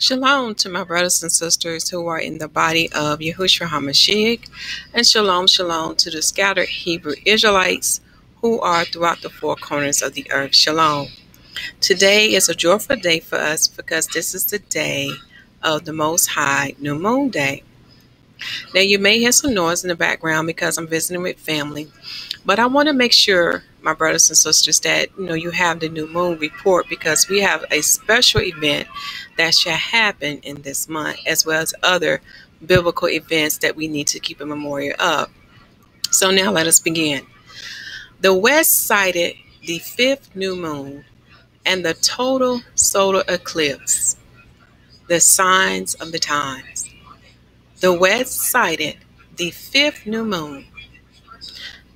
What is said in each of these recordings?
Shalom to my brothers and sisters who are in the body of Yahuwshua HaMashiyach, and shalom, shalom to the scattered Hebrew Israelites who are throughout the four corners of the earth. Shalom. Today is a joyful day for us because this is the day of the Most High New Moon Day. Now you may hear some noise in the background because I'm visiting with family, but I want to make sure, my brothers and sisters, that you have the new moon report, because we have a special event that shall happen in this month, as well as other biblical events that we need to keep a memorial of. So now let us begin. The West sighted the fifth new moon and the total solar eclipse, the signs of the times. The West sighted the fifth new moon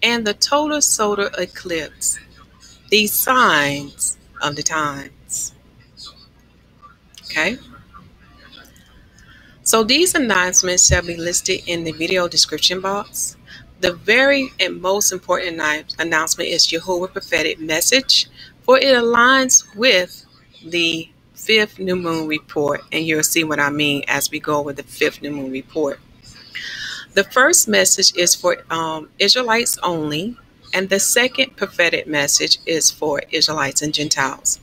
and the total solar eclipse, the signs of the times. Okay? So these announcements shall be listed in the video description box. The very and most important announcement is Yahuwah prophetic message, for it aligns with the fifth new moon report, and you'll see what I mean as we go over the fifth new moon report. The first message is for Israelites only, and the second prophetic message is for Israelites and Gentiles.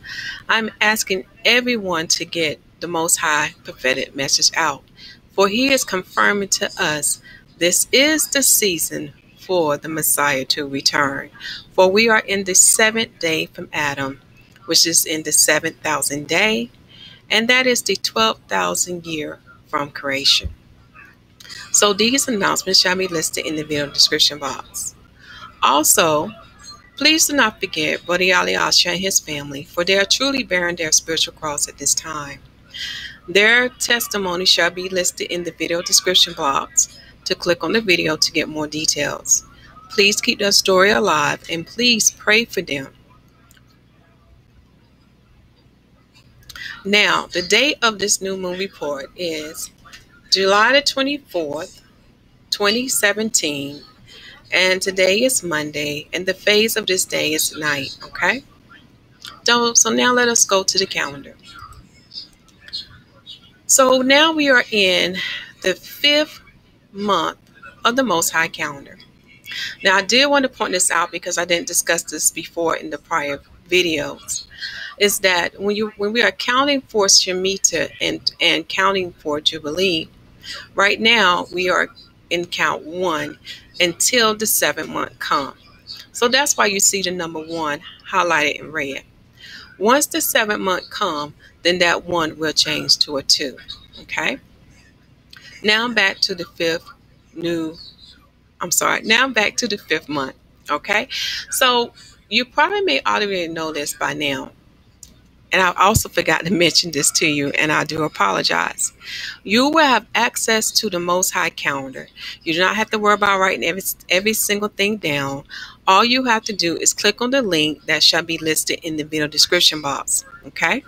I'm asking everyone to get the Most High prophetic message out, for he is confirming to us this is the season for the Messiah to return. For we are in the seventh day from Adam, which is in the 7,000th day, and that is the 12,000th year from creation. So these announcements shall be listed in the video description box. Also, please do not forget Brother Alayasha and his family, for they are truly bearing their spiritual cross at this time. Their testimony shall be listed in the video description box. To click on the video to get more details. Please keep their story alive and please pray for them. Now, the date of this new moon report is July the 24th, 2017, and today is Monday, and the phase of this day is night, okay? So now let us go to the calendar. So now we are in the fifth month of the Most High calendar. Now I did want to point this out because I didn't discuss this before in the prior videos, is that when we are counting for Shemitah and counting for Jubilee, right now we are in count 1 until the 7th month comes. So that's why you see the number 1 highlighted in red. Once the 7th month comes, then that 1 will change to a 2. Okay? Now back to the fifth month. Okay? So you probably may already know this by now. And I also forgot to mention this to you, and I do apologize. You will have access to the Most High calendar. You do not have to worry about writing every single thing down. All you have to do is click on the link that shall be listed in the video description box. Okay?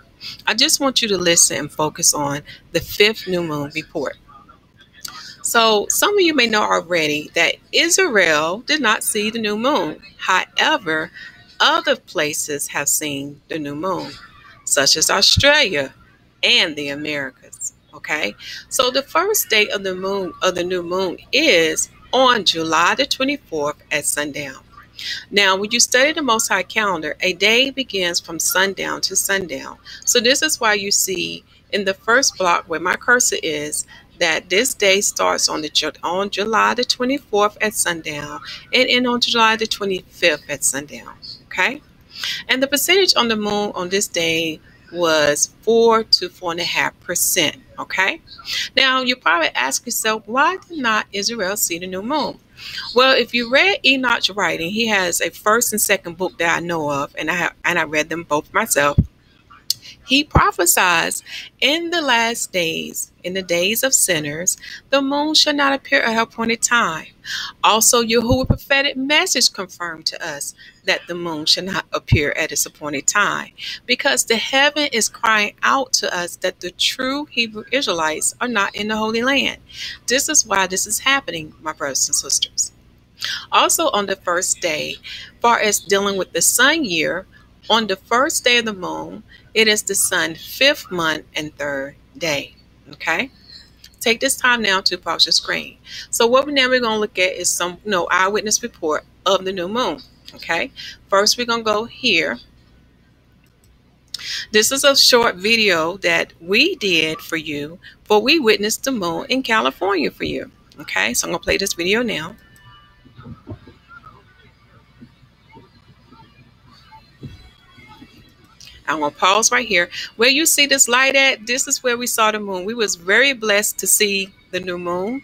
I just want you to listen and focus on the fifth new moon report. So some of you may know already that Israel did not see the new moon. However, other places have seen the new moon, such as Australia and the Americas. Okay, so the first day of the new moon is on July the 24th at sundown. Now, when you study the Most High calendar, a day begins from sundown to sundown. So this is why you see in the first block where my cursor is that this day starts on July the 24th at sundown and end on July the 25th at sundown. Okay, and the percentage on the moon on this day was 4 to 4.5%. Okay, now you probably ask yourself, why did not Israel see the new moon? Well, if you read Enoch's writing, he has a first and second book that I know of, and I read them both myself. He prophesies in the last days, in the days of sinners, the moon shall not appear at her appointed time. Also, Yahuwah prophetic message confirmed to us that the moon shall not appear at its appointed time, because the heaven is crying out to us that the true Hebrew Israelites are not in the Holy Land. This is why this is happening, my brothers and sisters. Also, on the first day, far as dealing with the sun year, on the first day of the moon, It is the sun's 5th month and 3rd day. Okay. Take this time now to pause your screen. So what now we're going to look at is some eyewitness report of the new moon. Okay. First, we're going to go here. This is a short video that we did for you, for we witnessed the moon in California for you. Okay, so I'm going to play this video now. I'm going to pause right here. Where you see this light at, this is where we saw the moon. We was very blessed to see the new moon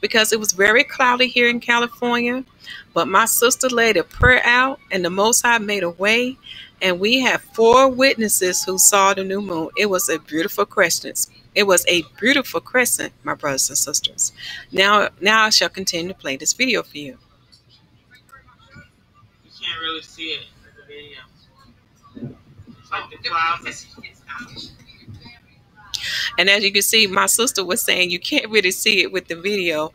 because it was very cloudy here in California. But my sister laid a prayer out and the Most High made a way. And we have 4 witnesses who saw the new moon. It was a beautiful crescent. It was a beautiful crescent, my brothers and sisters. Now I shall continue to play this video for you. You can't really see it in the video. It's like the clouds. And as you can see, my sister was saying you can't really see it with the video,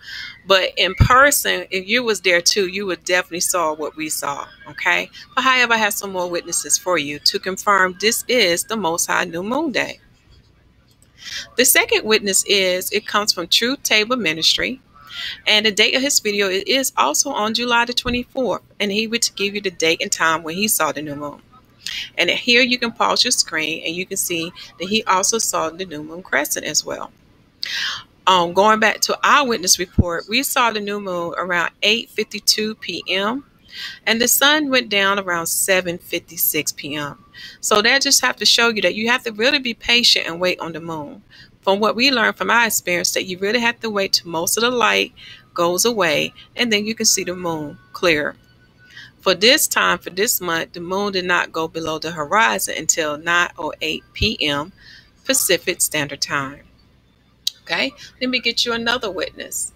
but in person, if you was there too, you would definitely saw what we saw. Okay. But however, I have some more witnesses for you to confirm this is the Most High New Moon Day. The second witness it comes from Truth Table Ministry. And the date of his video is also on July the 24th. And he would give you the date and time when he saw the new moon. And here you can pause your screen and you can see that he also saw the new moon crescent as well. Going back to our witness report, we saw the new moon around 8:52 p.m. and the sun went down around 7:56 p.m. So that just have to show you that you have to really be patient and wait on the moon. From what we learned from our experience, that you really have to wait till most of the light goes away and then you can see the moon clear. For this time, for this month, the moon did not go below the horizon until 9:08 p.m. Pacific Standard Time. Okay, let me get you another witness.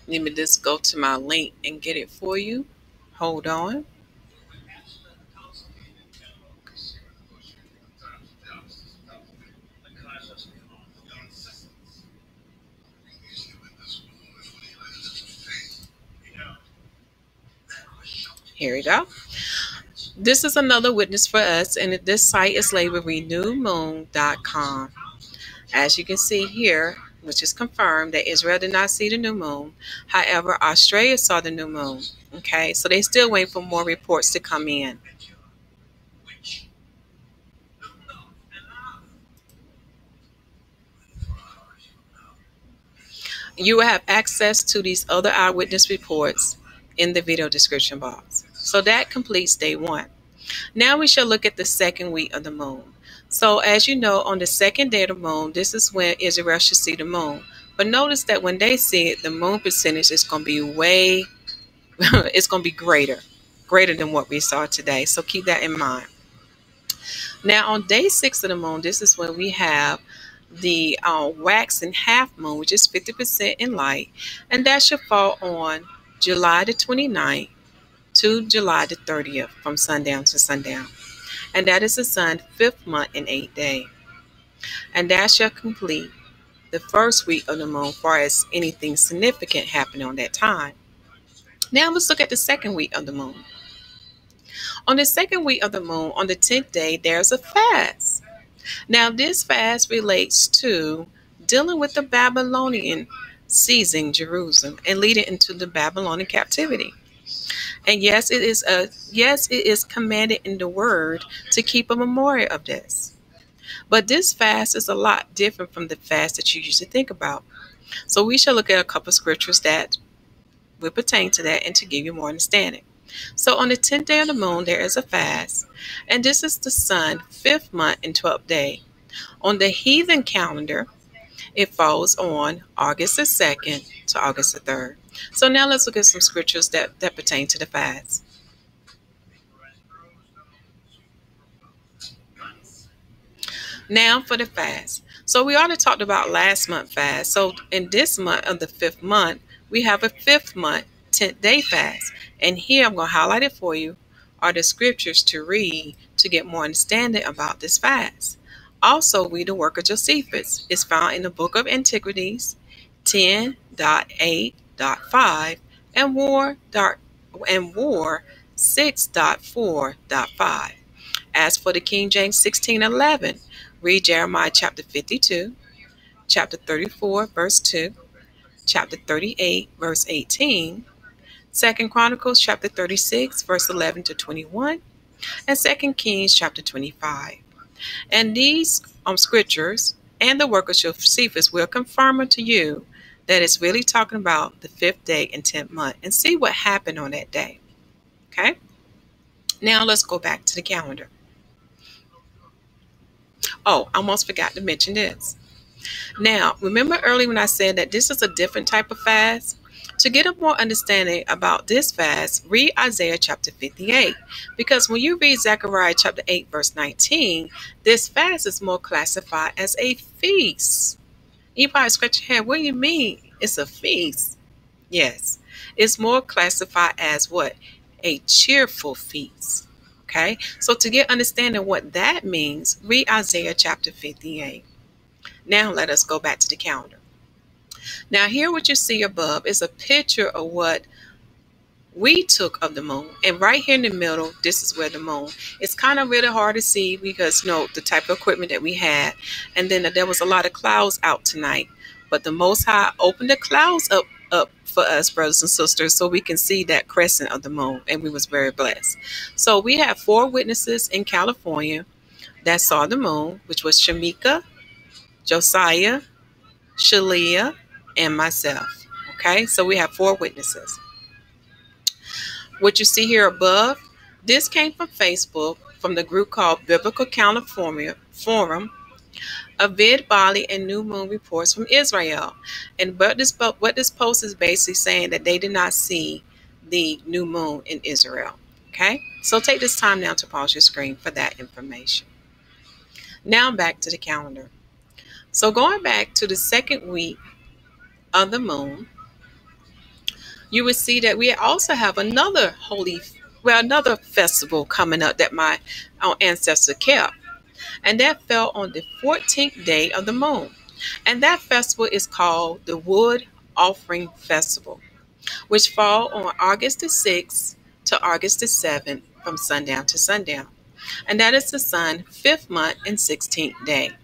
Let me just go to my link and get it for you. Hold on. Here we go. This is another witness for us, and this site is labeled renewmoon.com. As you can see here, which is confirmed that Israel did not see the new moon. However, Australia saw the new moon. Okay, so they still wait for more reports to come in. You will have access to these other eyewitness reports in the video description box. So that completes day 1. Now we shall look at the second week of the moon. So as you know, on the second day of the moon, this is when Israel should see the moon. But notice that when they see it, the moon percentage is going to be it's going to be greater than what we saw today. So keep that in mind. Now on day 6 of the moon, this is when we have the waxing half moon, which is 50% in light. And that should fall on July the 29th to July the 30th from sundown to sundown. And that is the sun's 5th month and 8th day. And that shall complete the first week of the moon as far as anything significant happening on that time. Now let's look at the second week of the moon. On the second week of the moon, on the 10th day, there's a fast. Now this fast relates to dealing with the Babylonian seizing Jerusalem and leading into the Babylonian captivity. And yes, it is commanded in the word to keep a memorial of this. But this fast is a lot different from the fast that you usually think about. So we shall look at a couple of scriptures that will pertain to that and to give you more understanding. So on the 10th day of the moon, there is a fast. And this is the sun's 5th month and 12th day. On the heathen calendar, it falls on August the 2nd to August the 3rd. So now let's look at some scriptures that pertain to the fast. Now for the fast. So we already talked about last month fast. So in this month of the 5th month, we have a 5th month, 10th day fast. And here I'm going to highlight it for you are the scriptures to read to get more understanding about this fast. Also, read the work of Josephus. It's found in the Book of Antiquities 10.8.5 and War 6.4.5. As for the King James 16:11, read Jeremiah chapter 52, chapter 34, verse 2, chapter 38, verse 18, 2 Chronicles chapter 36, verse 11 to 21, and 2 Kings chapter 25. And these scriptures and the work of Josephus will confirm to you that it's really talking about the 5th day and 10th month, and see what happened on that day. Okay? Now let's go back to the calendar. Oh, I almost forgot to mention this. Now, remember earlier when I said that this is a different type of fast? To get a more understanding about this fast, read Isaiah chapter 58. Because when you read Zechariah chapter 8, verse 19, this fast is more classified as a feast. You probably scratch your head, what do you mean? It's a feast. Yes, it's more classified as what? A cheerful feast. Okay, so to get understanding what that means, read Isaiah chapter 58. Now let us go back to the calendar. Now here what you see above is a picture of what we took of the moon. And right here in the middle, this is where the moon. It's kind of really hard to see because, you know, the type of equipment that we had. And then there was a lot of clouds out tonight. But the Most High opened the clouds up for us, brothers and sisters, so we can see that crescent of the moon. And we was very blessed. So we have 4 witnesses in California that saw the moon, which was Shamika, Josiah, Shalia, and myself. Okay, so we have 4 witnesses. What you see here above, this came from Facebook, from the group called Biblical California Forum, Avid Bali and New Moon Reports from Israel. And what this post is basically saying that they did not see the new moon in Israel. Okay, so take this time now to pause your screen for that information. Now back to the calendar. So going back to the 2nd week of the moon, you will see that we also have another another festival coming up that my ancestor kept. And that fell on the 14th day of the moon. And that festival is called the Wood Offering Festival, which fall on August the 6th to August the 7th from sundown to sundown. And that is the sun's 5th month and 16th day.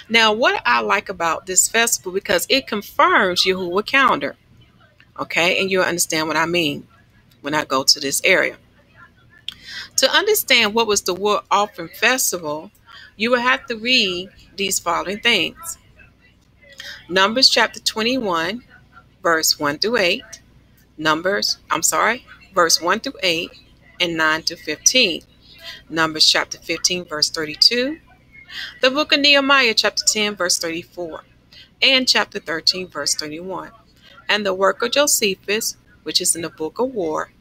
Now, what I like about this festival, because it confirms Yahuwah calendar. Okay, and you'll understand what I mean when I go to this area. To understand what was the Wood Offering Festival, you will have to read these following things. Numbers chapter 21, verse 1 through 8. Verse 1 through 8 and 9 through 15. Numbers chapter 15, verse 32. The book of Nehemiah chapter 10, verse 34. And chapter 13, verse 31. And the work of Josephus, which is in the book of War,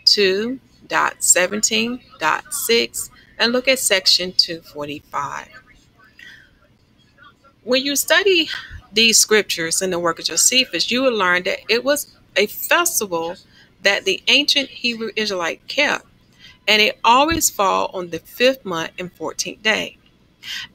2.17.6, and look at section 245. When you study these scriptures in the work of Josephus, you will learn that it was a festival that the ancient Hebrew Israelite kept, and it always fall on the 5th month and 14th day.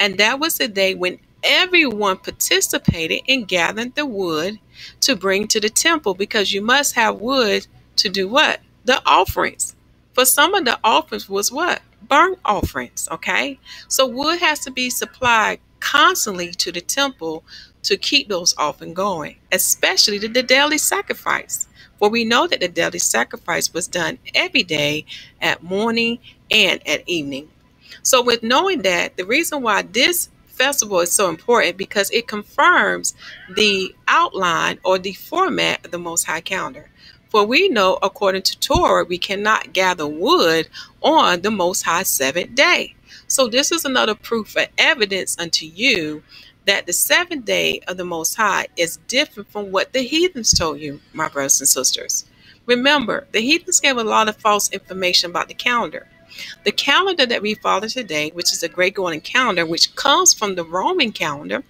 And that was the day when everyone participated in gathering the wood to bring to the temple, because you must have wood to do what? The offerings. For some of the offerings was what? Burnt offerings, okay? So wood has to be supplied constantly to the temple to keep those offerings going, especially the daily sacrifice. For we know that the daily sacrifice was done every day at morning and at evening. So with knowing that, the reason why this festival is so important, because it confirms the outline or the format of the Most High calendar. For we know, according to Torah, we cannot gather wood on the Most High 7th day. So this is another proof or evidence unto you that the 7th day of the Most High is different from what the heathens told you, my brothers and sisters. Remember, the heathens gave a lot of false information about the calendar. The calendar that we follow today, which is the Gregorian calendar, which comes from the Roman calendar,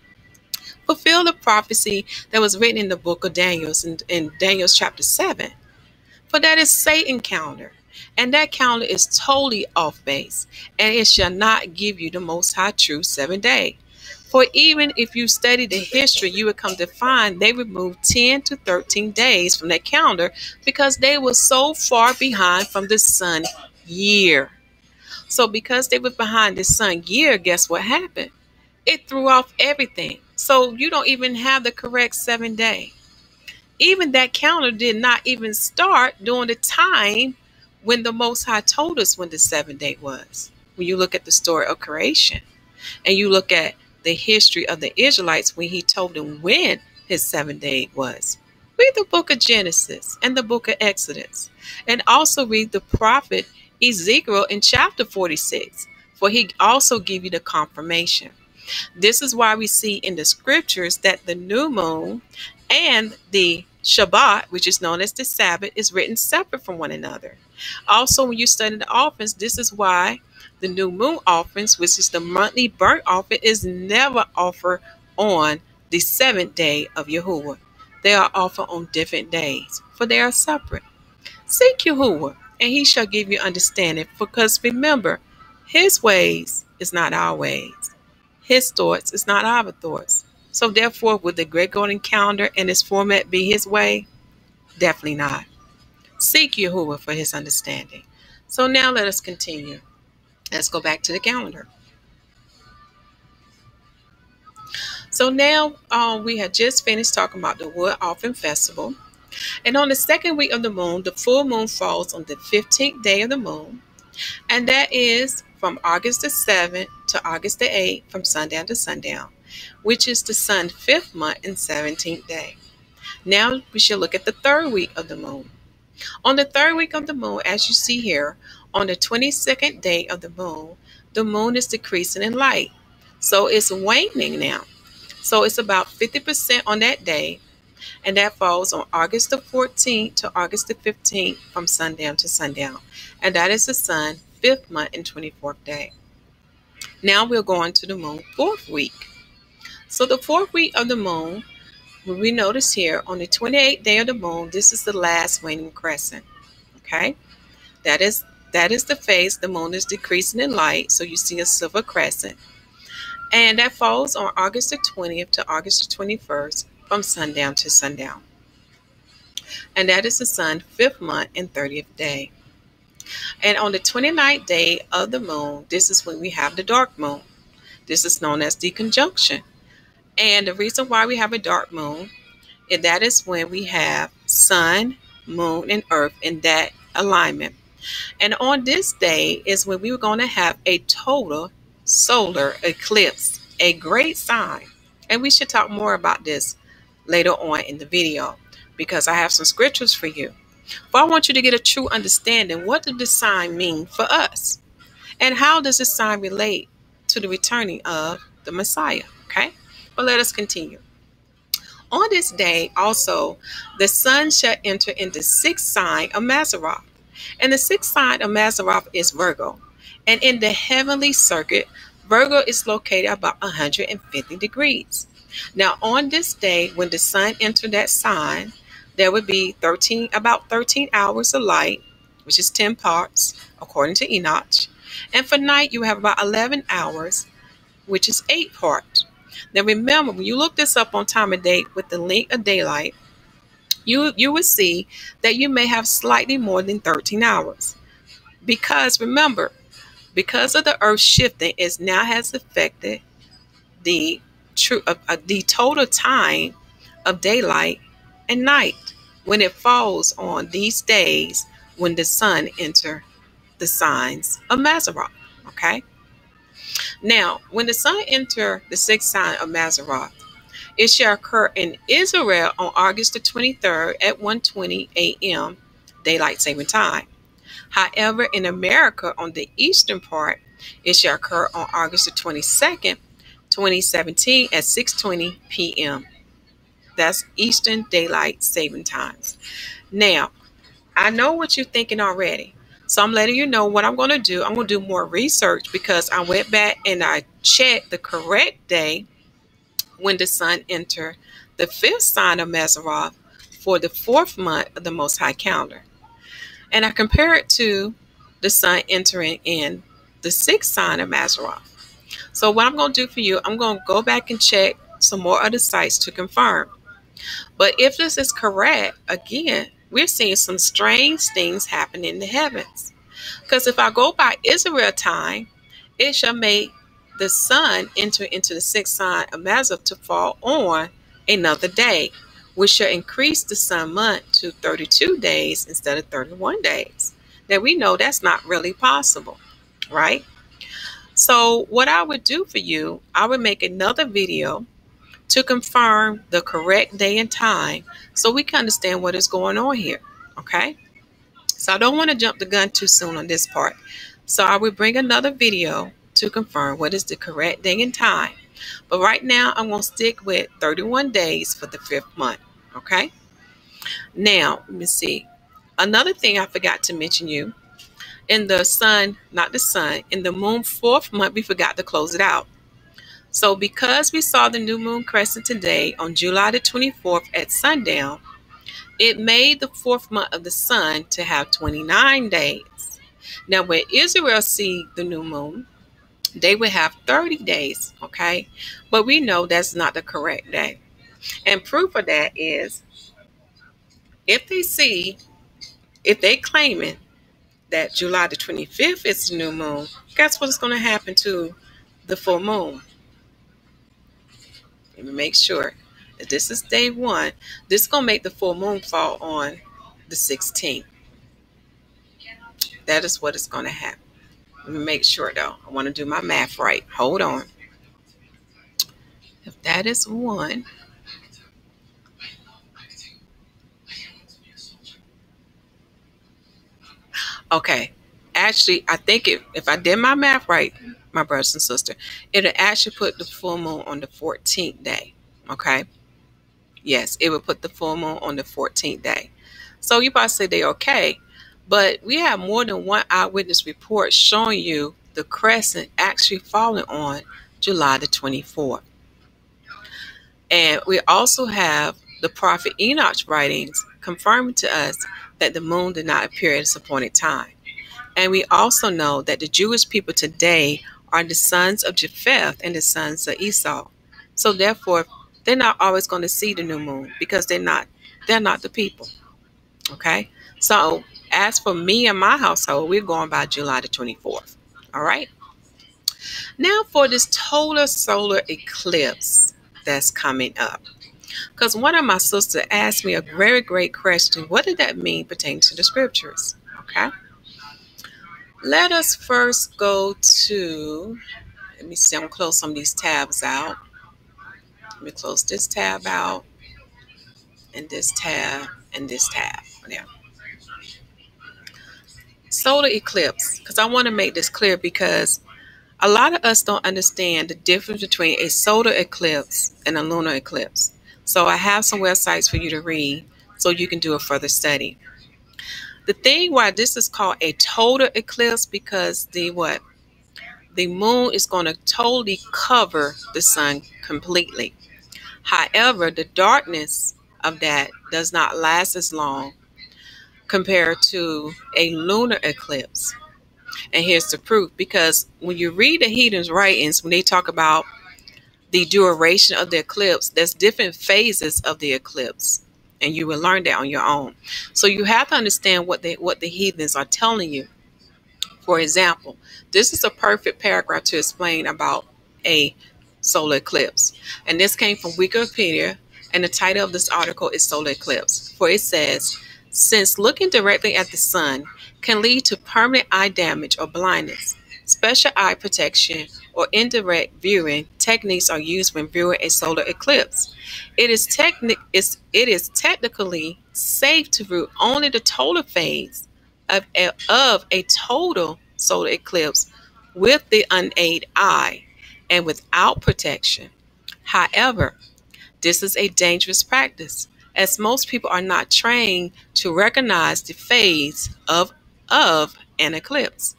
fulfill the prophecy that was written in the book of Daniel, in Daniel chapter 7. For that is Satan's calendar, and that calendar is totally off base, and it shall not give you the most high true 7 day. For even if you study the history, you would come to find they removed 10 to 13 days from that calendar because they were so far behind from the sun year. So because they were behind the sun year, guess what happened? It threw off everything. So you don't even have the correct 7 day. Even that calendar did not even start during the time when the Most High told us when the 7 day was. When you look at the story of creation and you look at the history of the Israelites when he told them when his 7 day was. Read the book of Genesis and the book of Exodus, and also read the prophet Ezekiel in chapter 46, for he also give you the confirmation. This is why we see in the scriptures that the new moon and the Shabbat, which is known as the Sabbath, is written separate from one another. Also, when you study the offerings, this is why the new moon offerings, which is the monthly burnt offering, is never offered on the 7th day of Yahuwah. They are offered on different days, for they are separate. Seek Yahuwah, and he shall give you understanding, because remember, his ways is not our ways. His thoughts is not our thoughts. So therefore, would the Gregorian calendar and its format be his way? Definitely not. Seek Yahuwah for his understanding. So now let us continue. Let's go back to the calendar. So now we have just finished talking about the Wood Offering Festival. And on the second week of the moon, the full moon falls on the 15th day of the moon. And that is from August the 7th to August the 8th, from sundown to sundown, which is the sun's 5th month and 17th day. Now we shall look at the third week of the moon. On the third week of the moon, as you see here, on the 22nd day of the moon is decreasing in light. So it's waning now. So it's about 50% on that day, and that falls on August the 14th to August the 15th, from sundown to sundown. And that is the sun's 5th month and 24th day. Now we'll go on to the moon 4th week. So the 4th week of the moon, we notice here on the 28th day of the moon, this is the last waning crescent. Okay, that is the phase the moon is decreasing in light. So you see a silver crescent, and that falls on August the 20th to August the 21st, from sundown to sundown. And that is the sun's 5th month and 30th day. And on the 29th day of the moon, this is when we have the dark moon. This is known as the conjunction. And the reason why we have a dark moon is that is when we have sun, moon, and earth in that alignment. And on this day is when we were going to have a total solar eclipse, a great sign. And we should talk more about this later on in the video, because I have some scriptures for you. But I want you to get a true understanding. What does this sign mean for us? And how does this sign relate to the returning of the Messiah? Okay, but let us continue. On this day also, the sun shall enter in the 6th sign of Mazzaroth. And the 6th sign of Mazzaroth is Virgo. And in the heavenly circuit, Virgo is located about 150 degrees. Now on this day, when the sun entered that sign, there would be about 13 hours of light, which is 10 parts, according to Enoch. And for night, you have about 11 hours, which is 8 parts. Now remember, when you look this up on time of day with the length of daylight, you will see that you may have slightly more than 13 hours. Because remember, because of the earth shifting, it now has affected the total time of daylight and night when it falls on these days when the sun enters the signs of Mazzaroth. Okay. Now, when the sun enters the 6th sign of Mazzaroth, it shall occur in Israel on August the 23rd at 1:20 a.m. daylight saving time. However, in America, on the eastern part, it shall occur on August the 22nd, 2017 at 6:20 p.m. That's Eastern Daylight Saving Times. Now, I know what you're thinking already. So I'm letting you know what I'm going to do. I'm going to do more research, because I went back and I checked the correct day when the sun entered the 5th sign of Mazzaroth for the 4th month of the Most High calendar. And I compare it to the sun entering in the 6th sign of Mazzaroth. So what I'm going to do for you, I'm going to go back and check some more other sites to confirm. But if this is correct, again, we're seeing some strange things happen in the heavens. Because if I go by Israel time, it shall make the sun enter into the 6th sign of Mazzaroth to fall on another day, which shall increase the sun month to 32 days instead of 31 days. Now we know that's not really possible, right? So what I would do for you, I would make another video to confirm the correct day and time so we can understand what is going on here, okay? So I don't want to jump the gun too soon on this part. So I will bring another video to confirm what is the correct day and time. But right now, I'm going to stick with 31 days for the 5th month, okay? Now, let me see. Another thing I forgot to mention you, in the sun, not the sun, in the moon 4th month, we forgot to close it out. So because we saw the new moon crescent today on July the 24th at sundown, it made the 4th month of the sun to have 29 days. Now, when Israel see the new moon, they would have 30 days, okay? But we know that's not the correct day. And proof of that is, if they claiming that July the 25th is the new moon, guess what's going to happen to the full moon? Let me make sure that this is day 1. This is going to make the full moon fall on the 16th. That is what is going to happen. Let me make sure, though. I want to do my math right. Hold on. If that is 1, okay. Actually, I think if I did my math right, my brothers and sisters, it'll actually put the full moon on the 14th day. Okay. Yes, it would put the full moon on the 14th day. So you probably say they're okay. But we have more than one eyewitness report showing you the crescent actually falling on July the 24th. And we also have the prophet Enoch's writings confirming to us that the moon did not appear at its appointed time. And we also know that the Jewish people today are the sons of Japheth and the sons of Esau. So therefore, they're not always going to see the new moon because they're not the people. Okay? So as for me and my household, we're going by July the 24th. All right? Now for this total solar eclipse that's coming up. Because one of my sisters asked me a very great question. What did that mean pertaining to the scriptures? Okay? Let us first go to, let me see, I'm going to close some of these tabs out. Let me close this tab out, and this tab, and this tab. There. Solar eclipse, because I want to make this clear because a lot of us don't understand the difference between a solar eclipse and a lunar eclipse. So I have some websites for you to read so you can do a further study. The thing why this is called a total eclipse because the moon is going to totally cover the sun completely. However, the darkness of that does not last as long compared to a lunar eclipse. And here's the proof, because when you read the heathens' writings, when they talk about the duration of the eclipse, there's different phases of the eclipse. And you will learn that on your own. So you have to understand what the heathens are telling you. For example, this is a perfect paragraph to explain about a solar eclipse. And this came from Wikipedia, and the title of this article is Solar Eclipse. For it says, since looking directly at the sun can lead to permanent eye damage or blindness, special eye protection or indirect viewing techniques are used when viewing a solar eclipse. It is technically safe to view only the total phase of a total solar eclipse with the unaided eye and without protection. However, this is a dangerous practice, as most people are not trained to recognize the phase of an eclipse,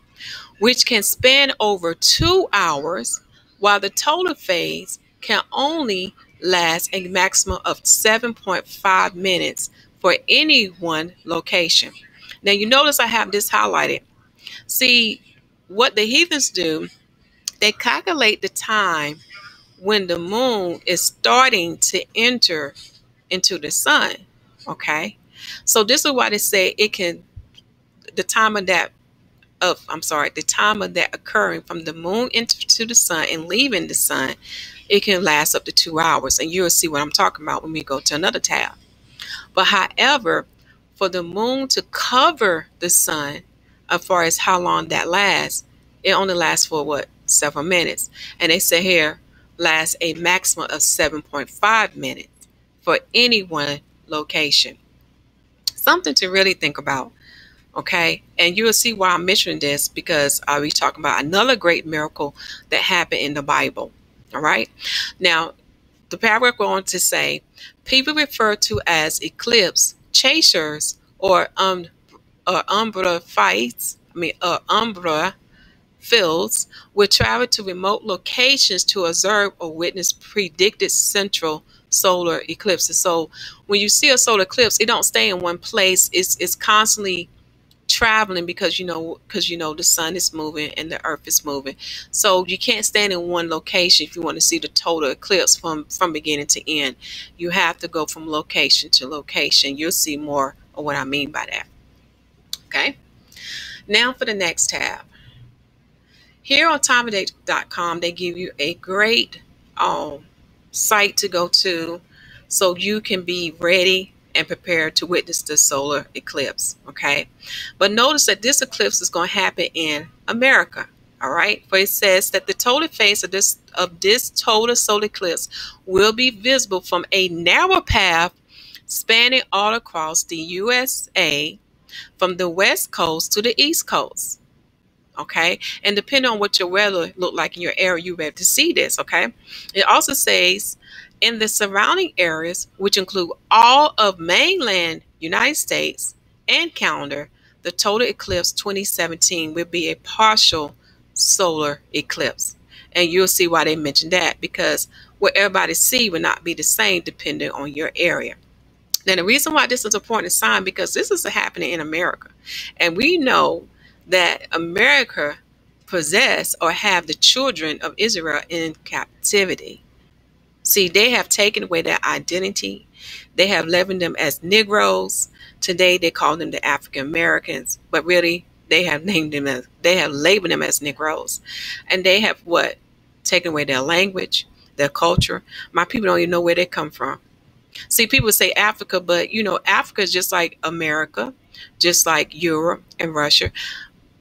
which can span over 2 hours, while the total phase can only lasts a maximum of 7.5 minutes for any one location. Now you notice I have this highlighted. See, what the heathens do, they calculate the time when the moon is starting to enter into the sun. Okay. So this is why they say it can, the time of that the time of that occurring from the moon into the sun and leaving the sun, it can last up to 2 hours. And you'll see what I'm talking about when we go to another tab. But however, for the moon to cover the sun, as far as how long that lasts, it only lasts for what? Several minutes. And they say here lasts a maximum of 7.5 minutes for any one location. Something to really think about. Okay, and you will see why I'm mentioning this, because I'll be talking about another great miracle that happened in the Bible. All right, now the paragraph goes on to say, people referred to as eclipse chasers or umbra fights, umbra fields, would travel to remote locations to observe or witness predicted central solar eclipses. So when you see a solar eclipse, it don't stay in one place. It's constantly traveling because the sun is moving and the earth is moving. So you can't stand in one location if you want to see the total eclipse from beginning to end. You have to go from location to location. You'll see more of what I mean by that. Okay, now for the next tab. Here on timeofday.com, they give you a great site to go to so you can be ready and prepared to witness the solar eclipse. Okay, but notice that this eclipse is going to happen in America. All right, for it says that the total phase of this total solar eclipse will be visible from a narrow path spanning all across the USA from the west coast to the east coast. Okay, and depending on what your weather look like in your area, you'll be able to see this. Okay, it also says in the surrounding areas, which include all of mainland United States and Canada, the total eclipse 2017 will be a partial solar eclipse. And you'll see why they mentioned that, because what everybody see will not be the same depending on your area. Now, the reason why this is an important sign, because this is happening in America, and we know that America possess or have the children of Israel in captivity. See, they have taken away their identity. They have labeled them as Negroes. Today they call them the African Americans, but really they have labeled them as Negroes. And they have what? Taken away their language, their culture. My people don't even know where they come from. See, people say Africa, but Africa is just like America, just like Europe and Russia.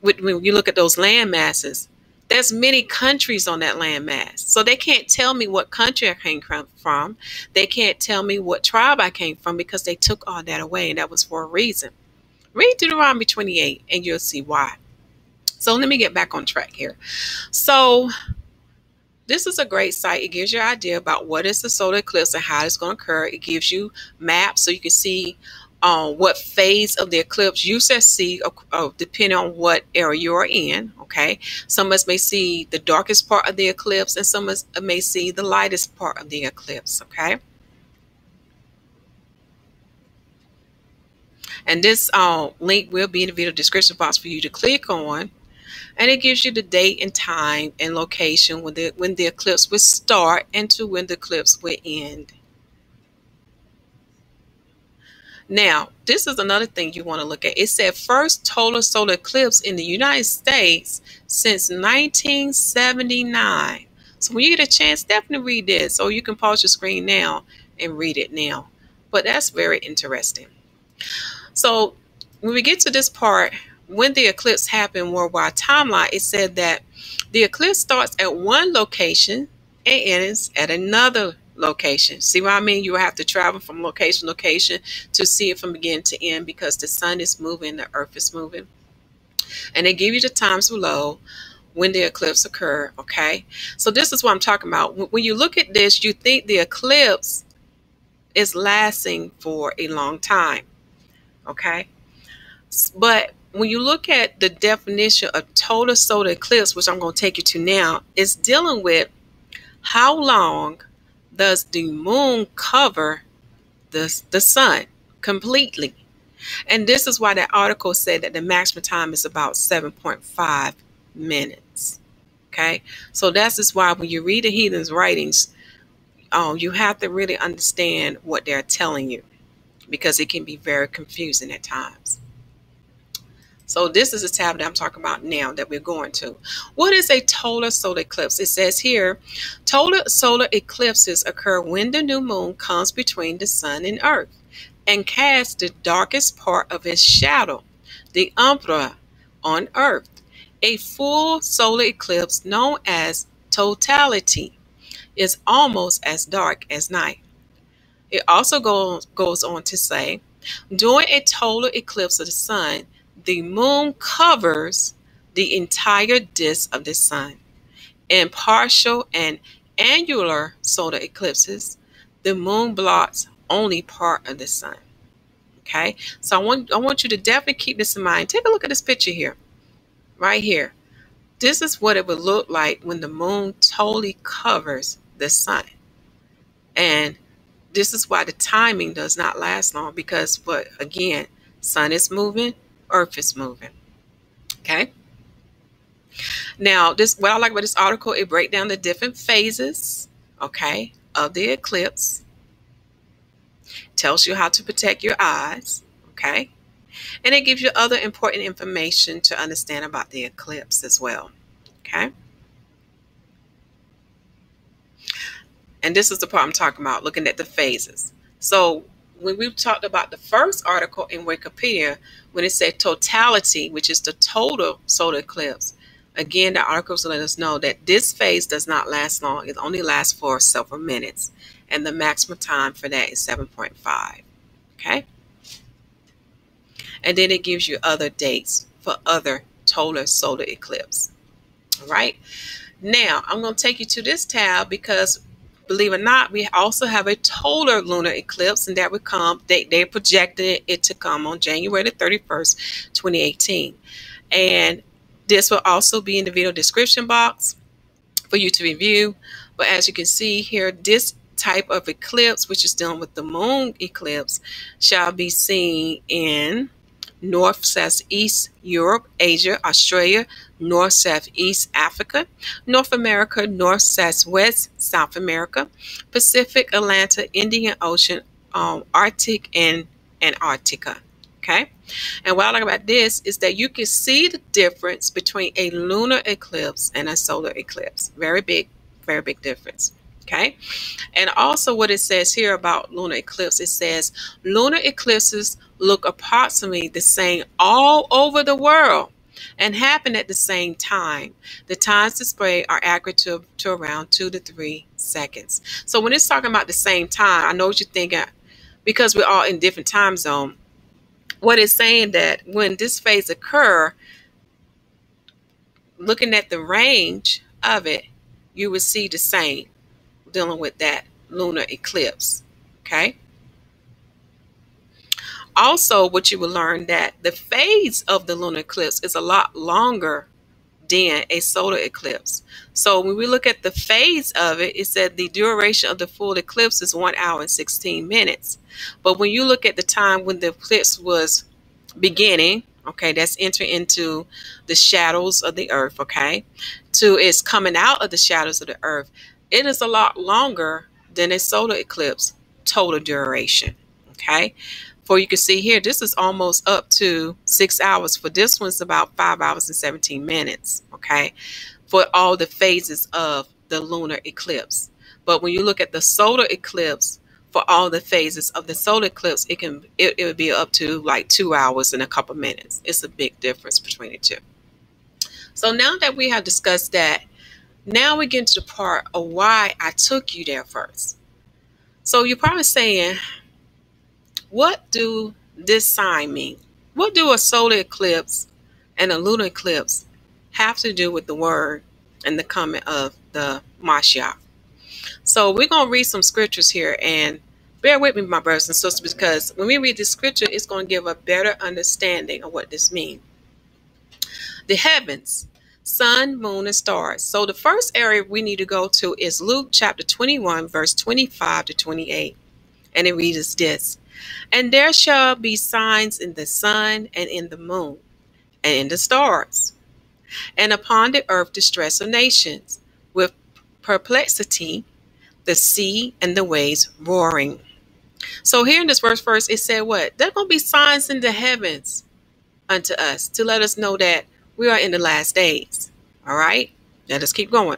When you look at those land masses, there's many countries on that land mass. So they can't tell me what country I came from. They can't tell me what tribe I came from, because they took all that away, and that was for a reason. Read Deuteronomy 28 and you'll see why. So let me get back on track here. So this is a great site. It gives you an idea about what is the solar eclipse and how it's going to occur. It gives you maps so you can see what phase of the eclipse you shall see, depending on what area you're in. Okay, some of us may see the darkest part of the eclipse, and some of us may see the lightest part of the eclipse. Okay, and this link will be in the video description box for you to click on, and it gives you the date and time and location when the eclipse will start and to when the eclipse will end. Now, this is another thing you want to look at. It said first total solar eclipse in the United States since 1979. So when you get a chance, definitely read this. Or you can pause your screen now and read it now. But that's very interesting. So when we get to this part, when the eclipse happened worldwide timeline, it said that the eclipse starts at one location and ends at another location. See what I mean? You have to travel from location to location to see it from beginning to end, because the sun is moving, the earth is moving. And they give you the times below when the eclipse occur. Okay, so this is what I'm talking about. When you look at this, you think the eclipse is lasting for a long time. Okay, but when you look at the definition of total solar eclipse, which I'm going to take you to now, it's dealing with how long does the moon cover the sun completely. And this is why that article said that the maximum time is about 7.5 minutes. Okay, so that's just why when you read the heathen's writings, you have to really understand what they're telling you, because it can be very confusing at times. So this is the tab that I'm talking about now that we're going to. What is a total solar eclipse? It says here, total solar eclipses occur when the new moon comes between the sun and earth and casts the darkest part of its shadow, the umbra, on earth. A full solar eclipse, known as totality, is almost as dark as night. It also goes on to say, during a total eclipse of the sun, the moon covers the entire disk of the sun. In partial and annular solar eclipses, the moon blocks only part of the sun. Okay, so I want you to definitely keep this in mind. Take a look at this picture here, right here. This is what it would look like when the moon totally covers the sun. And this is why the timing does not last long, because what, again, sun is moving, earth is moving. Okay. Now, this, what I like about this article, it breaks down the different phases, okay, of the eclipse. Tells you how to protect your eyes, okay? And it gives you other important information to understand about the eclipse as well, okay? And this is the part I'm talking about, looking at the phases. So when we talked about the first article in Wikipedia, when it said totality, which is the total solar eclipse, again, the articles let us know that this phase does not last long. It only lasts for several minutes. And the maximum time for that is 7.5. Okay? And then it gives you other dates for other total solar eclipse. All right? Now, I'm going to take you to this tab because, believe it or not, we also have a total lunar eclipse, and that would come, they projected it to come on January the 31st, 2018. And this will also be in the video description box for you to review. But as you can see here, this type of eclipse, which is dealing with the moon eclipse, shall be seen in North Southeast Europe, Asia, Australia, North Southeast Africa, North America, North Southwest South America, Pacific, Atlantic, Indian Ocean, Arctic, and Antarctica. Okay, and what I like about this is that you can see the difference between a lunar eclipse and a solar eclipse. Very big difference. Okay, and also what it says here about lunar eclipse, it says lunar eclipses look approximately the same all over the world and happen at the same time. The times displayed are accurate to around 2 to 3 seconds. So when it's talking about the same time, I know what you're thinking, because we're all in different time zone. What it's saying that when this phase occur, looking at the range of it, you will see the same dealing with that lunar eclipse. Okay. Also, what you will learn that the phase of the lunar eclipse is a lot longer than a solar eclipse. So when we look at the phase of it, it said the duration of the full eclipse is 1 hour and 16 minutes. But when you look at the time when the eclipse was beginning, okay, that's entering into the shadows of the earth, okay, to its coming out of the shadows of the earth, it is a lot longer than a solar eclipse total duration. Okay, for you can see here, this is almost up to 6 hours. For this one's about 5 hours and 17 minutes. Okay, for all the phases of the lunar eclipse. But when you look at the solar eclipse, for all the phases of the solar eclipse, it would be up to like 2 hours and a couple minutes. It's a big difference between the two. So now that we have discussed that, now we get to the part of why I took you there first. So you're probably saying, what do this sign mean? What do a solar eclipse and a lunar eclipse have to do with the word and the coming of the Mashiach? So we're going to read some scriptures here, and bear with me, my brothers and sisters, because when we read this scripture, it's going to give a better understanding of what this means. The heavens, sun, moon, and stars. So the first area we need to go to is Luke chapter 21, verse 25 to 28. And it reads this: And there shall be signs in the sun and in the moon and in the stars, and upon the earth distress of nations, with perplexity, the sea and the waves roaring. So here in this verse, it said what? There are going to be signs in the heavens unto us to let us know that we are in the last days. All right? Let us keep going.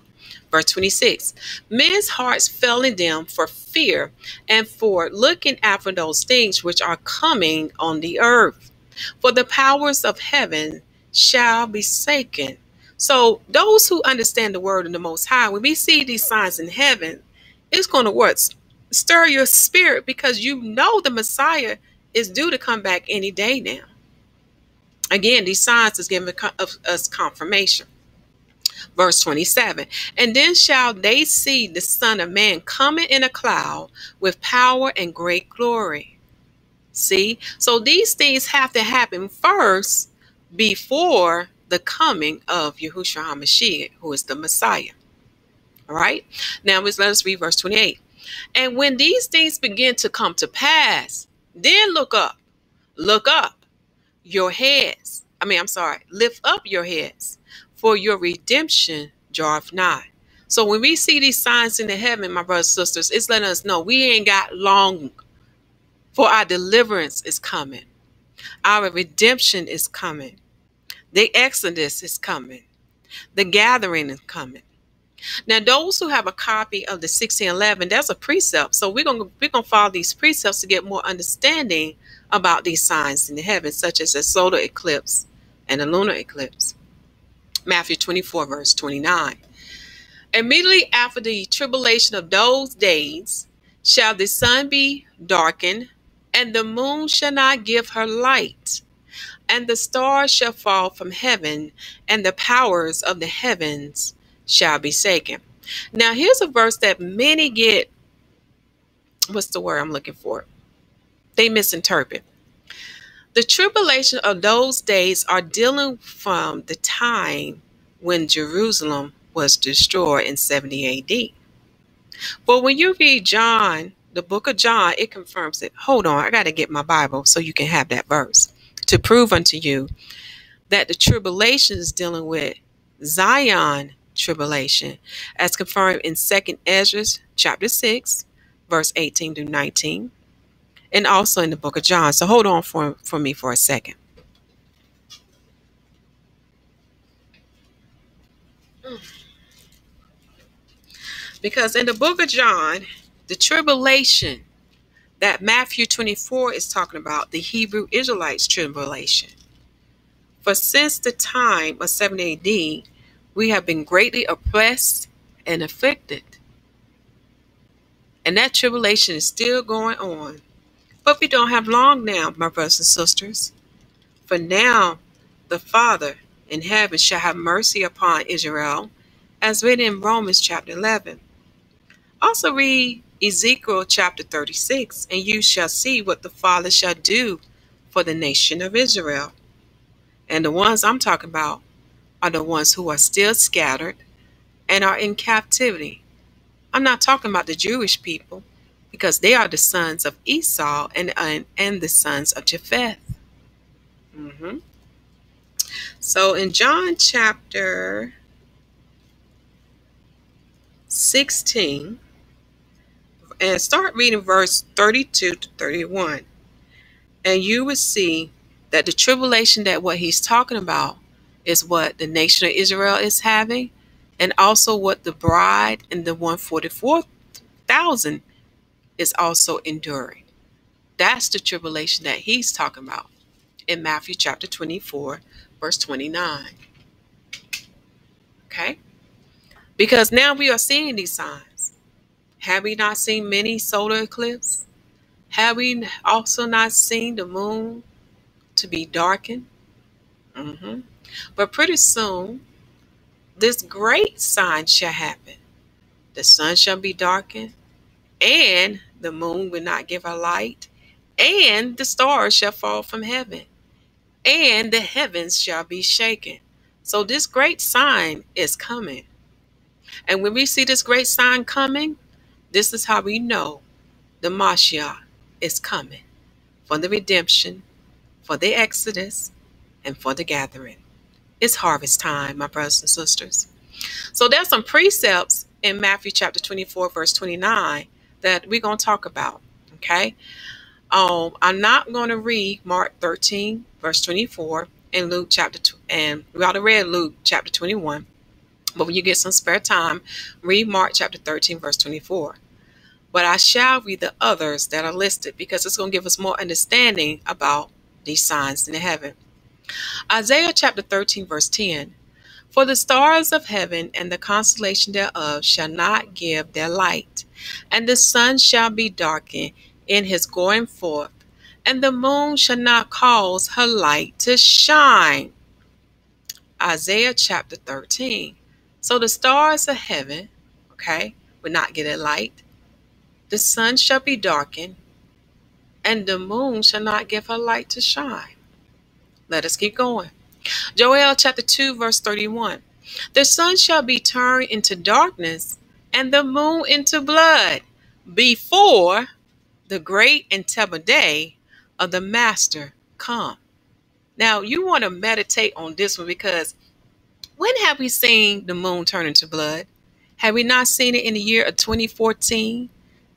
Verse 26. Men's hearts fell in them for fear and for looking after those things which are coming on the earth. For the powers of heaven shall be shaken. So those who understand the word of the Most High, when we see these signs in heaven, it's going to what? Stir your spirit, because you know the Messiah is due to come back any day now. Again, these signs is giving us confirmation. Verse 27. And then shall they see the Son of Man coming in a cloud with power and great glory. See? So these things have to happen first before the coming of Yahuwshua HaMashiyach, who is the Messiah. All right? Now let us read verse 28. And when these things begin to come to pass, then look up your heads. Lift up your heads, for your redemption draweth nigh. So when we see these signs in the heaven, my brothers and sisters, it's letting us know we ain't got long, for our deliverance is coming. Our redemption is coming. The exodus is coming. The gathering is coming. Now, those who have a copy of the 1611, there's a precept. So we're gonna follow these precepts to get more understanding about these signs in the heavens, such as the solar eclipse and the lunar eclipse. Matthew 24, verse 29. Immediately after the tribulation of those days shall the sun be darkened, and the moon shall not give her light, and the stars shall fall from heaven, and the powers of the heavens shall be shaken. Now, here's a verse that many get, what's the word I'm looking for? They misinterpret. The tribulation of those days are dealing from the time when Jerusalem was destroyed in 70 AD. But when you read John, the book of John, it confirms it. Hold on, I got to get my Bible so you can have that verse to prove unto you that the tribulation is dealing with Zion tribulation, as confirmed in 2nd Ezra chapter 6, verse 18 to 19, and also in the book of John. So hold on for me for a second. Because in the book of John, the tribulation that Matthew 24 is talking about, the Hebrew Israelites tribulation. For since the time of 70 AD, we have been greatly oppressed and afflicted. And that tribulation is still going on. But we don't have long now, my brothers and sisters. For now, the Father in heaven shall have mercy upon Israel, as written in Romans chapter 11. Also read Ezekiel chapter 36, and you shall see what the Father shall do for the nation of Israel. And the ones I'm talking about are the ones who are still scattered and are in captivity. I'm not talking about the Jewish people, because they are the sons of Esau and the sons of Japheth. So in John chapter 16, and start reading verse 32 to 31, and you will see that the tribulation, that what he's talking about is what the nation of Israel is having, and also what the bride and the 144,000 is also enduring. That's the tribulation that he's talking about in Matthew chapter 24, verse 29. Okay? Because now we are seeing these signs. Have we not seen many solar eclipses? Have we also not seen the moon to be darkened? But pretty soon, this great sign shall happen. The sun shall be darkened, and the moon will not give her light, and the stars shall fall from heaven, and the heavens shall be shaken. So this great sign is coming. And when we see this great sign coming, this is how we know the Mashiach is coming for the redemption, for the exodus, and for the gathering. It's harvest time, my brothers and sisters. So there's some precepts in Matthew chapter 24, verse 29 that we're going to talk about. Okay. I'm not going to read Mark 13, verse 24 and Luke chapter 2, and we already read Luke chapter 21. But when you get some spare time, read Mark chapter 13, verse 24. But I shall read the others that are listed because it's going to give us more understanding about these signs in the heaven. Isaiah chapter 13, verse 10. For the stars of heaven and the constellation thereof shall not give their light, and the sun shall be darkened in his going forth, and the moon shall not cause her light to shine. Isaiah chapter 13. So the stars of heaven, okay, will not get a light. The sun shall be darkened, and the moon shall not give her light to shine. Let us keep going. Joel chapter 2, verse 31. The sun shall be turned into darkness, and the moon into blood, before the great and terrible day of the Master come. Now, you want to meditate on this one, because when have we seen the moon turn into blood? Have we not seen it in the year of 2014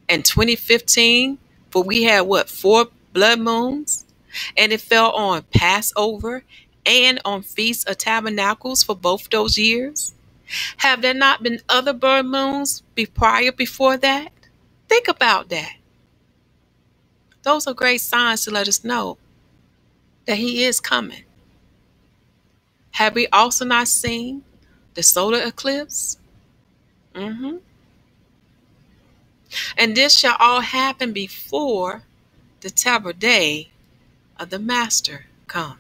and 2015? For we had, 4 blood moons? And it fell on Passover and on Feast of Tabernacles for both those years. Have there not been other blood moons before that? Think about that. Those are great signs to let us know that he is coming. Have we also not seen the solar eclipse? And this shall all happen before the terrible day of the Master come.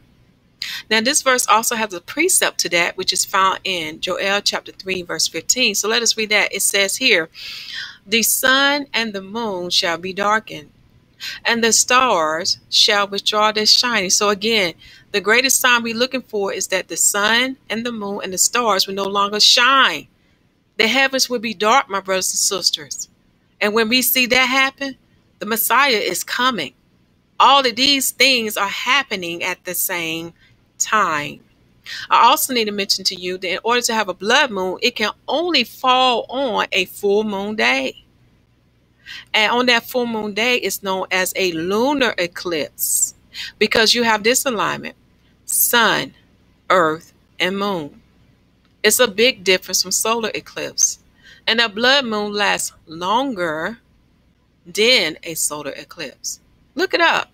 Now, this verse also has a precept to that, which is found in Joel chapter 3, verse 15. So let us read that. It says here, the sun and the moon shall be darkened, and the stars shall withdraw their shining. So again, the greatest sign we're looking for is that the sun and the moon and the stars will no longer shine. The heavens will be dark, my brothers and sisters. And when we see that happen, the Messiah is coming. All of these things are happening at the same time. I also need to mention to you that in order to have a blood moon, it can only fall on a full moon day. And on that full moon day, it's known as a lunar eclipse, because you have this alignment: sun, earth, and moon. It's a big difference from solar eclipse. And a blood moon lasts longer than a solar eclipse. Look it up.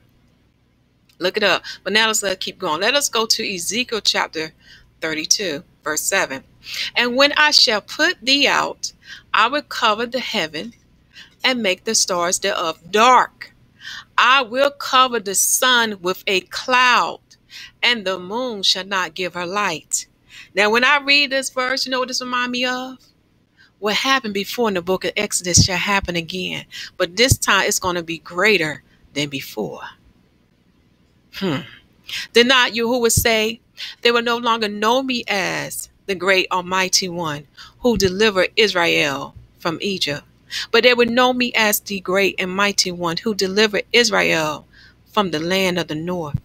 Look it up. But now let's keep going. Let us go to Ezekiel chapter 32, verse 7. And when I shall put thee out, I will cover the heaven and make the stars thereof dark. I will cover the sun with a cloud, and the moon shall not give her light. Now, when I read this verse, you know what this reminds me of? What happened before in the book of Exodus shall happen again. But this time it's going to be greater than before. Did not Yahuwah say, they will no longer know me as the great Almighty One who delivered Israel from Egypt, but they would know me as the great and mighty one who delivered Israel from the land of the north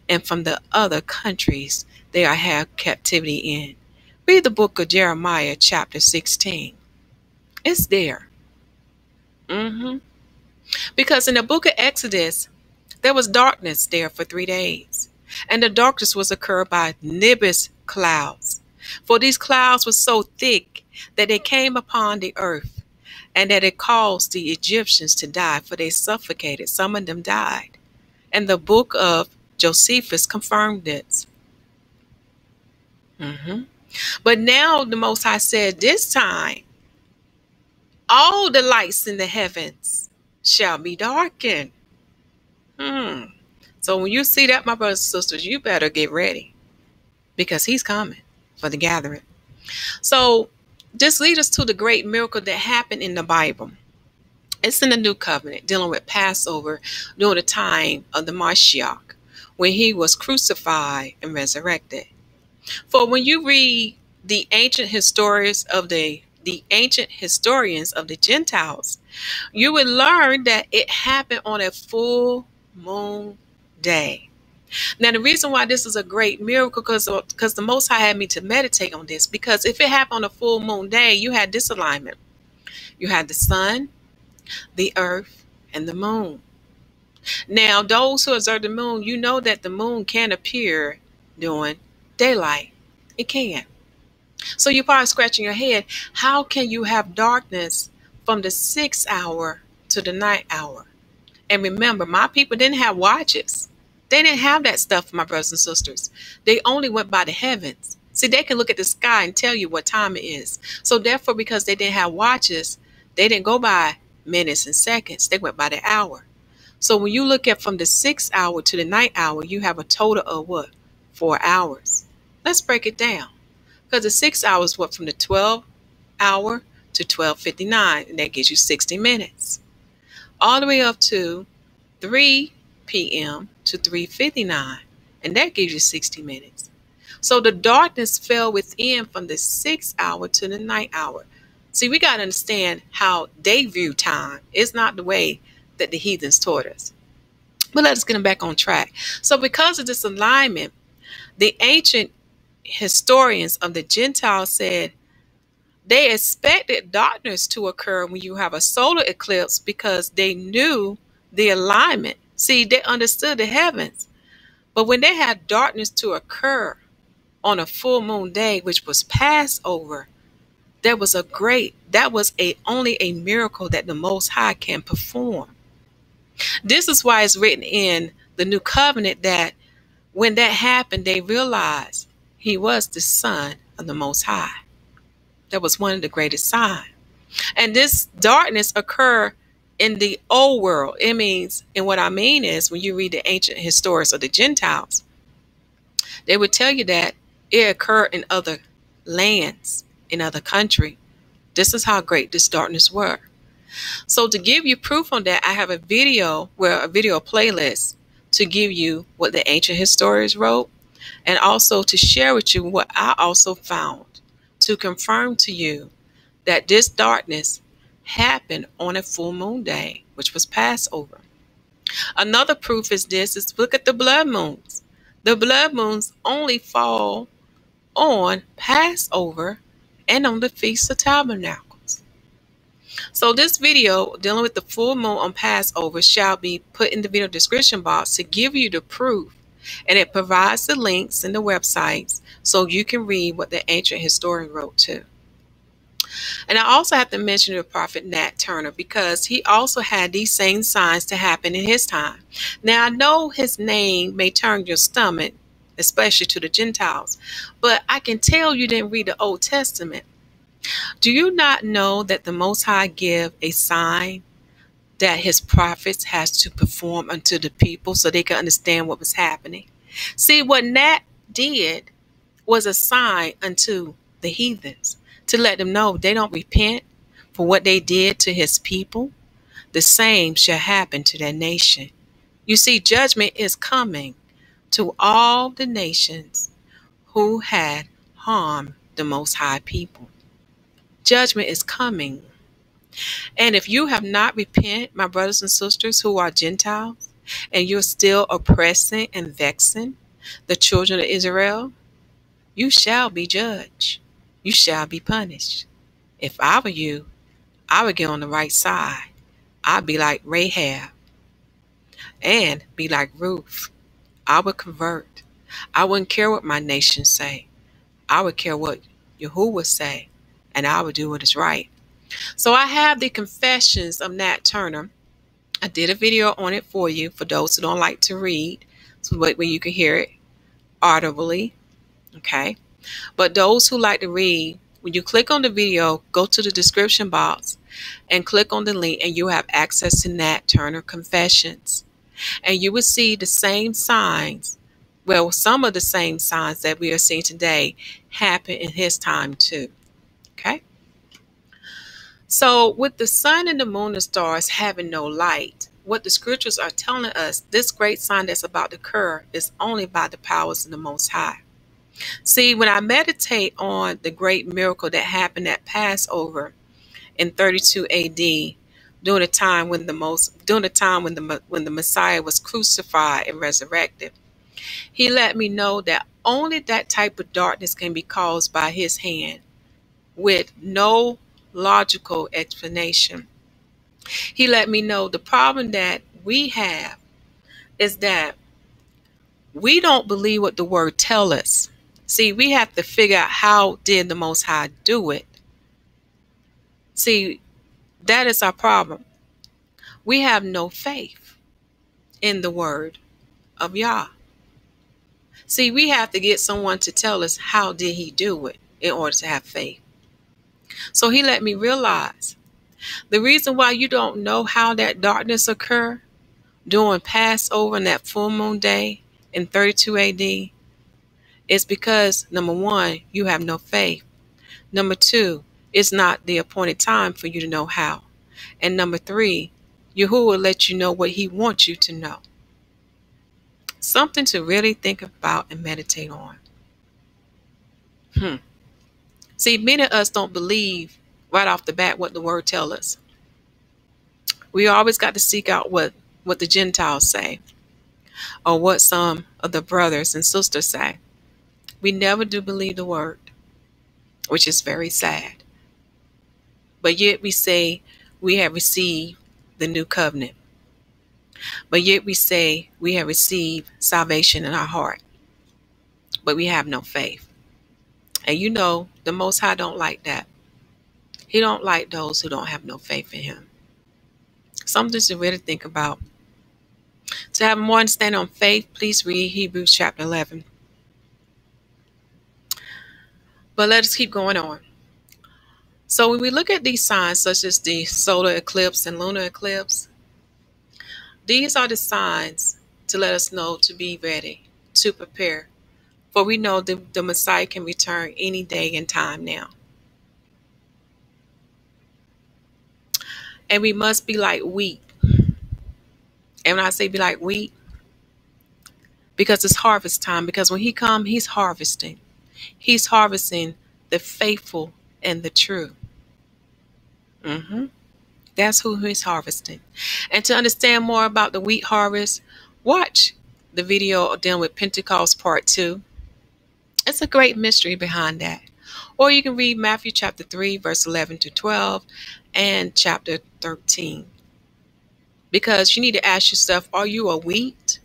and from the other countries they are had captivity in. Read the book of Jeremiah chapter 16. It's there. Because in the book of Exodus, there was darkness there for 3 days. And the darkness was occurred by nimbus clouds. For these clouds were so thick that they came upon the earth, and that it caused the Egyptians to die, for they suffocated. Some of them died. And the book of Josephus confirmed this. But now the Most High said, this time, all the lights in the heavens shall be darkened. So when you see that, my brothers and sisters, you better get ready, because he's coming for the gathering. So this leads us to the great miracle that happened in the Bible. It's in the New Covenant, dealing with Passover during the time of the Mashiach, when he was crucified and resurrected. For when you read the ancient historians of the Gentiles, you would learn that it happened on a full moon day. Now, the reason why this is a great miracle, because the Most High had me to meditate on this, because if it happened on a full moon day, you had disalignment. You had the sun, the earth, and the moon. Now, those who observe the moon, you know that the moon can appear during daylight. It can. So you're probably scratching your head, how can you have darkness from the 6th hour to the 9th hour? And remember, my people didn't have watches. They didn't have that stuff, my brothers and sisters. They only went by the heavens. See, they can look at the sky and tell you what time it is. So therefore, because they didn't have watches, they didn't go by minutes and seconds. They went by the hour. So when you look at from the 6th hour to the 9th hour, you have a total of what? 4 hours. Let's break it down. Because the 6 hours went from the 12th hour to 12:59, and that gives you 60 minutes. All the way up to 3 p.m. to 3:59, and that gives you 60 minutes. So the darkness fell within from the 6th hour to the 9th hour. See, we got to understand how they view time. It's not the way that the heathens taught us. But let's get them back on track. So because of this alignment, the ancient historians of the Gentiles said they expected darkness to occur when you have a solar eclipse because they knew the alignment. See, they understood the heavens. But when they had darkness to occur on a full moon day, which was Passover, that was only a miracle that the Most High can perform. This is why it's written in the New Covenant that when that happened, they realized he was the Son of the Most High. That was one of the greatest signs. And this darkness occurred in the old world. It means, and what I mean is, when you read the ancient historians of the Gentiles, they would tell you that it occurred in other lands, in other countries. This is how great this darkness were. So to give you proof on that, I have a video playlist to give you what the ancient historians wrote, and also to share with you what I also found to confirm to you that this darkness happened on a full moon day, which was Passover. Another proof is this: is look at the blood moons. The blood moons only fall on Passover and on the Feast of Tabernacles. So this video dealing with the full moon on Passover shall be put in the video description box to give you the proof, and it provides the links and the websites so you can read what the ancient historian wrote too. And I also have to mention the prophet Nat Turner, because he also had these same signs to happen in his time. Now, I know his name may turn your stomach, especially to the Gentiles, but I can tell you didn't read the Old Testament. Do you not know that the Most High give a sign that his prophets has to perform unto the people so they can understand what was happening? See, what Nat did was a sign unto the heathens to let them know they don't repent for what they did to his people, the same shall happen to their nation. You see, judgment is coming to all the nations who had harmed the Most High people. Judgment is coming. And if you have not repented, my brothers and sisters who are Gentiles, and you're still oppressing and vexing the children of Israel, you shall be judged. You shall be punished. If I were you, I would get on the right side. I'd be like Rahab and be like Ruth. I would convert. I wouldn't care what my nation say. I would care what Yahuwah say, and I would do what is right. So I have the Confessions of Nat Turner. I did a video on it for you, for those who don't like to read, so where you can hear it audibly. Okay. But those who like to read, when you click on the video, go to the description box and click on the link, and you have access to Nat Turner Confessions. And you will see the same signs, well, some of the same signs that we are seeing today happen in his time too. Okay. So with the sun and the moon and stars having no light, what the scriptures are telling us, this great sign that's about to occur is only by the powers of the Most High. See, when I meditate on the great miracle that happened at Passover in 32 AD, during the time when the Messiah was crucified and resurrected, he let me know that only that type of darkness can be caused by his hand with no logical explanation. He let me know the problem that we have is that we don't believe what the word tells us. See, we have to figure out how did the Most High do it. See, that is our problem. We have no faith in the word of Yah. See, we have to get someone to tell us how did he do it in order to have faith. So he let me realize the reason why you don't know how that darkness occurred during Passover and that full moon day in 32 AD is because, number one, you have no faith. Number two, it's not the appointed time for you to know how. And number three, Yahuwah will let you know what he wants you to know. Something to really think about and meditate on. See, many of us don't believe right off the bat what the word tells us. We always got to seek out what the Gentiles say or what some of the brothers and sisters say. We never do believe the word, which is very sad. But yet we say we have received the new covenant. But yet we say we have received salvation in our heart. But we have no faith. And you know, the Most High don't like that. He don't like those who don't have no faith in him. Something to really think about. To have more understanding on faith, please read Hebrews chapter 11. But let us keep going on. So when we look at these signs, such as the solar eclipse and lunar eclipse, these are the signs to let us know to be ready, to prepare. For we know the Messiah can return any day and time now. And we must be like wheat. And when I say be like wheat, because it's harvest time. Because when he comes, he's harvesting. He's harvesting the faithful and the true. That's who he's harvesting. And to understand more about the wheat harvest, watch the video dealing with Pentecost Part 2. It's a great mystery behind that. Or you can read Matthew chapter 3, verse 11 to 12, and chapter 13. Because you need to ask yourself, are you a wheat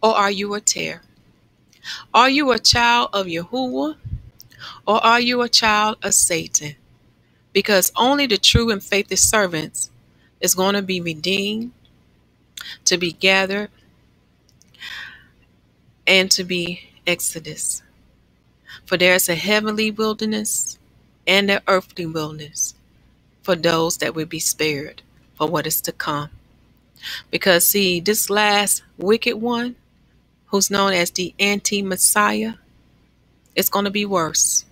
or are you a tare? Are you a child of Yahuwah or are you a child of Satan? Because only the true and faithful servants is going to be redeemed, to be gathered, and to be exodus. For there is a heavenly wilderness and an earthly wilderness for those that will be spared for what is to come. Because see, this last wicked one, who's known as the anti-Messiah, it's going to be worse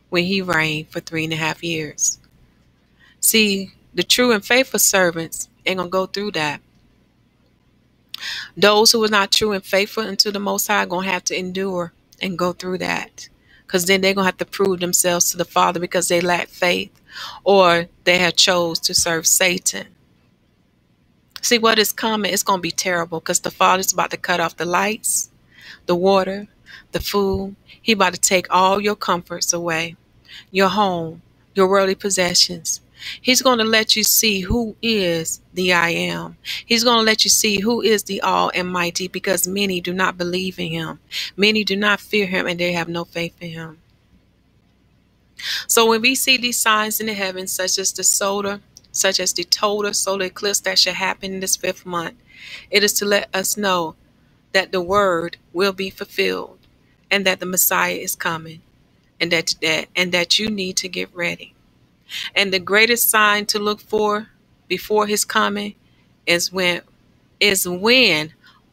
when he reigned for 3.5 years. See, the true and faithful servants ain't going to go through that. Those who are not true and faithful unto the Most High are going to have to endure and go through that. Because then they're going to have to prove themselves to the Father because they lack faith or they have chose to serve Satan. See, what is coming, it's going to be terrible because the Father's about to cut off the lights, the water, the food. He about to take all your comforts away, your home, your worldly possessions. He's going to let you see who is the I am. He's going to let you see who is the Almighty because many do not believe in him. Many do not fear him and they have no faith in him. So when we see these signs in the heavens, such as the total solar eclipse that should happen in this 5th month, it is to let us know that the word will be fulfilled and that the Messiah is coming and that you need to get ready. And the greatest sign to look for before his coming is when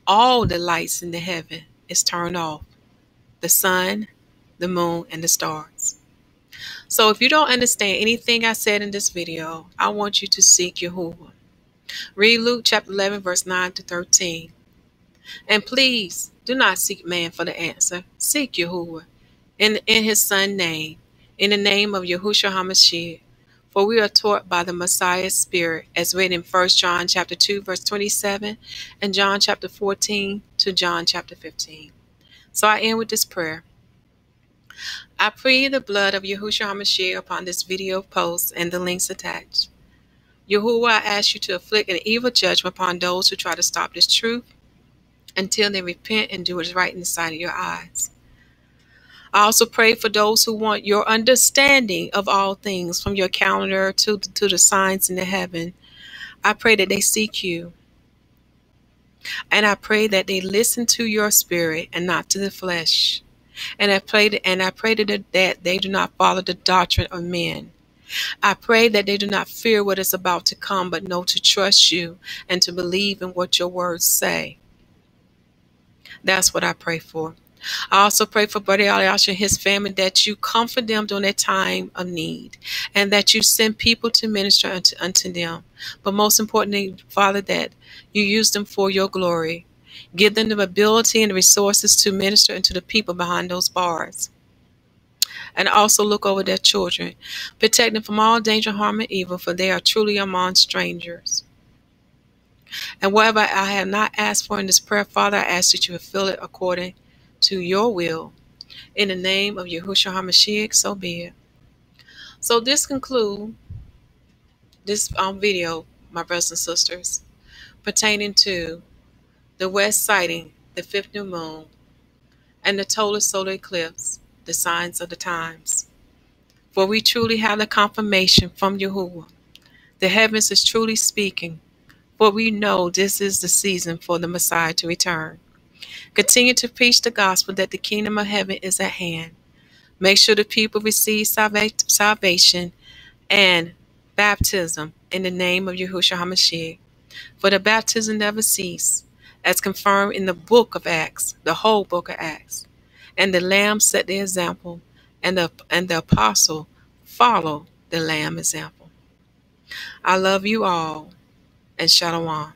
all the lights in the heaven is turned off. The sun, the moon, and the stars. So if you don't understand anything I said in this video, I want you to seek Yahuwah. Read Luke chapter 11, verse 9 to 13. And please do not seek man for the answer. Seek Yahuwah. in his Son's name, in the name of Yahuwshua HaMashiyach. For we are taught by the Messiah's Spirit, as written in 1 John chapter 2, verse 27, and John chapter 14 to John chapter 15. So I end with this prayer. I plead the blood of Yahuwshua HaMashiyach upon this video post and the links attached. Yahuwah, I ask you to afflict an evil judgment upon those who try to stop this truth until they repent and do what is right in the sight of your eyes. I also pray for those who want your understanding of all things, from your calendar to the signs in the heaven. I pray that they seek you. And I pray that they listen to your spirit and not to the flesh. And I pray that they do not follow the doctrine of men. I pray that they do not fear what is about to come, but know to trust you and to believe in what your words say. That's what I pray for. I also pray for Brother Alayasha and his family, that you comfort them during their time of need, and that you send people to minister unto them. But most importantly, Father, that you use them for your glory. Give them the ability and the resources to minister unto the people behind those bars. And also look over their children. Protect them from all danger, harm, and evil, for they are truly among strangers. And whatever I have not asked for in this prayer, Father, I ask that you fulfill it according to your will. In the name of Yahuwshua HaMashiyach, so be it. So this concludes this video, my brothers and sisters, pertaining to the west sighting, the fifth new moon, and the total solar eclipse, the signs of the times. For we truly have the confirmation from Yahuwah. The heavens is truly speaking, for we know this is the season for the Messiah to return. Continue to preach the gospel that the kingdom of heaven is at hand. Make sure the people receive salvation and baptism in the name of Yahuwshua HaMashiyach. For the baptism never cease, as confirmed in the book of Acts, the whole book of Acts. And the Lamb set the example, and the apostle followed the Lamb example. I love you all, and Shalom.